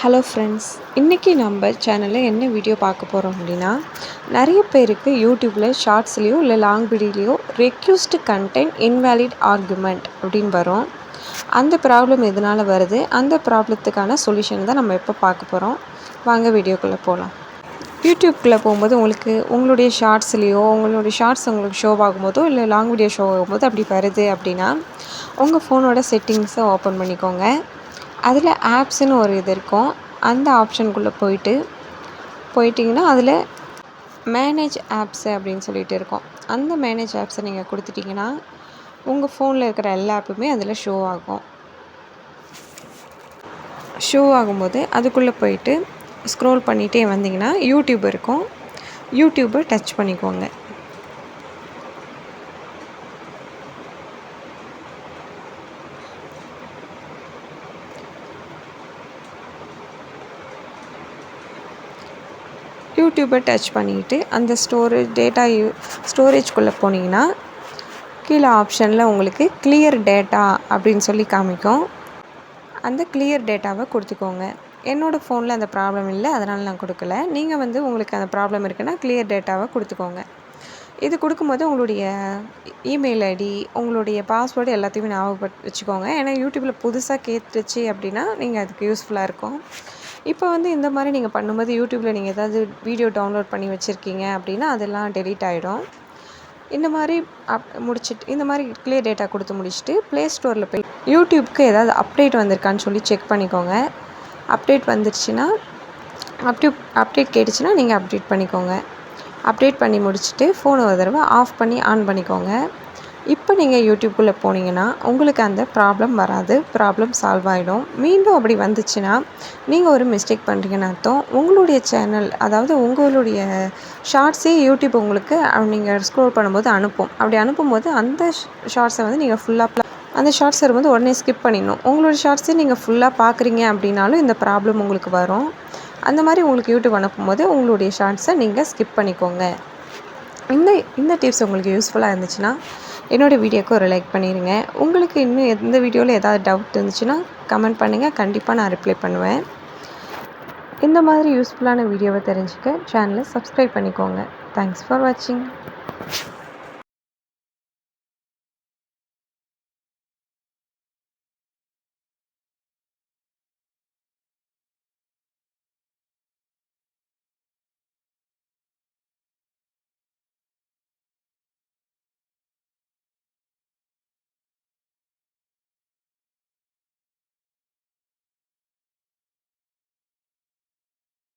Hello friends, இன்றைக்கி நம்ம சேனலில் என்ன வீடியோ பார்க்க போகிறோம் அப்படின்னா, நிறைய பேருக்கு யூடியூப்பில் ஷார்ட்ஸ்லேயோ இல்லை லாங் வீடியோலையோ ரெக்யூஸ்டு கண்டென்ட் இன்வேலிட் ஆர்குமெண்ட் அப்படின்னு வரும். அந்த ப்ராப்ளம் எதனால் வருது, அந்த ப்ராப்ளத்துக்கான சொல்யூஷன் தான் நம்ம இப்போ பார்க்க போகிறோம். வாங்க வீடியோக்குள்ளே போகலாம். யூடியூப்குள்ளே போகும்போது உங்களுடைய ஷார்ட்ஸ்லேயோ உங்களுடைய ஷார்ட்ஸ் உங்களுக்கு ஷோ ஆகும்போதோ இல்லை லாங் வீடியோ ஷோ ஆகும்போது அப்படி வருது அப்படின்னா, உங்கள் ஃபோனோட செட்டிங்ஸை ஓப்பன் பண்ணிக்கோங்க. அதில் ஆப்ஸ்ன்னு ஒரு இது இருக்கும். அந்த ஆப்ஷனுக்குள்ளே போயிட்டிங்கன்னா அதில் மேனேஜ் ஆப்ஸு அப்படின்னு சொல்லிட்டு இருக்கும். அந்த மேனேஜ் ஆப்ஸை நீங்கள் கொடுத்துட்டிங்கன்னா உங்கள் ஃபோனில் இருக்கிற எல்லா ஆப்புமே அதில் ஷோ ஆகும். ஷோ ஆகும்போது அதுக்குள்ளே போயிட்டு ஸ்க்ரோல் பண்ணிகிட்டே வந்தீங்கன்னா யூடியூப் இருக்கும். யூடியூப்பை டச் பண்ணிக்கோங்க. யூடியூப்பை டச் பண்ணிவிட்டு அந்த ஸ்டோரேஜ்குள்ளே போனீங்கன்னா கீழே ஆப்ஷனில் உங்களுக்கு கிளியர் டேட்டா அப்படின்னு சொல்லி காமிக்கும். அந்த கிளியர் டேட்டாவை கொடுத்துக்கோங்க. என்னோடய ஃபோனில் அந்த ப்ராப்ளம் இல்லை, அதனால் நான் கொடுக்கல. நீங்கள் உங்களுக்கு அந்த ப்ராப்ளம் இருக்குன்னா கிளியர் டேட்டாவை கொடுத்துக்கோங்க. இது கொடுக்கும்போது உங்களுடைய இமெயில் ஐடி, உங்களுடைய பாஸ்வேர்டு எல்லாத்தையுமே ஞாபகப்படுத்தி வச்சுக்கோங்க. ஏன்னா யூடியூப்பில் புதுசாக கேட்டுச்சு அப்படின்னா நீங்கள் அதுக்கு யூஸ்ஃபுல்லாக இருக்கும். இப்போ இந்த மாதிரி நீங்கள் பண்ணும்போது யூடியூப்பில் நீங்கள் ஏதாவது வீடியோ டவுன்லோட் பண்ணி வச்சுருக்கீங்க அப்படின்னா அதெல்லாம் டெலீட் ஆகிடும். இந்த மாதிரி இந்த மாதிரி கிளியர் டேட்டா கொடுத்து முடிச்சுட்டு ப்ளே ஸ்டோரில் போய் யூடியூப்க்கு ஏதாவது அப்டேட் வந்திருக்கான்னு சொல்லி செக் பண்ணிக்கோங்க. அப்டேட் வந்துடுச்சுன்னா அப்டேட் கேட்டுச்சுன்னா நீங்கள் அப்டேட் பண்ணிக்கோங்க. அப்டேட் பண்ணி முடிச்சுட்டு ஃபோனை ஒரு தடவை ஆஃப் பண்ணி ஆன் பண்ணிக்கோங்க. இப்போ நீங்கள் யூடியூப்குள்ளே போனீங்கன்னா உங்களுக்கு அந்த ப்ராப்ளம் வராது. ப்ராப்ளம் சால்வ் ஆகிடும். மீண்டும் அப்படி வந்துச்சுன்னா நீங்கள் ஒரு மிஸ்டேக் பண்ணுறீங்கன்னு அர்த்தம். உங்களுடைய சேனல், அதாவது உங்களுடைய ஷார்ட்ஸே யூடியூப் உங்களுக்கு நீங்கள் ஸ்க்ரோல் பண்ணும்போது அனுப்பும். அப்படி அனுப்பும்போது அந்த ஷார்ட்ஸை நீங்கள் ஃபுல்லாக அந்த ஷார்ட்ஸை உடனே ஸ்கிப் பண்ணிடணும். உங்களோட ஷார்ட்ஸை நீங்கள் ஃபுல்லாக பார்க்குறீங்க அப்படின்னாலும் இந்த ப்ராப்ளம் உங்களுக்கு வரும். அந்த மாதிரி உங்களுக்கு யூடியூப் அனுப்பும்போது உங்களுடைய ஷார்ட்ஸை நீங்கள் ஸ்கிப் பண்ணிக்கோங்க. இந்த டிப்ஸ் உங்களுக்கு யூஸ்ஃபுல்லாக இருந்துச்சுன்னா என்னோடய வீடியோக்கு ஒரு லைக் பண்ணிடுங்க. உங்களுக்கு இன்னும் எந்த வீடியோவில் ஏதாவது டவுட் இருந்துச்சுன்னா கமெண்ட் பண்ணுங்கள். கண்டிப்பாக நான் ரிப்ளை பண்ணுவேன். இந்த மாதிரி யூஸ்ஃபுல்லான வீடியோவை தெரிஞ்சுக்க சேனலை சப்ஸ்கிரைப் பண்ணிக்கோங்க. தேங்க்ஸ் ஃபார் வாட்சிங்.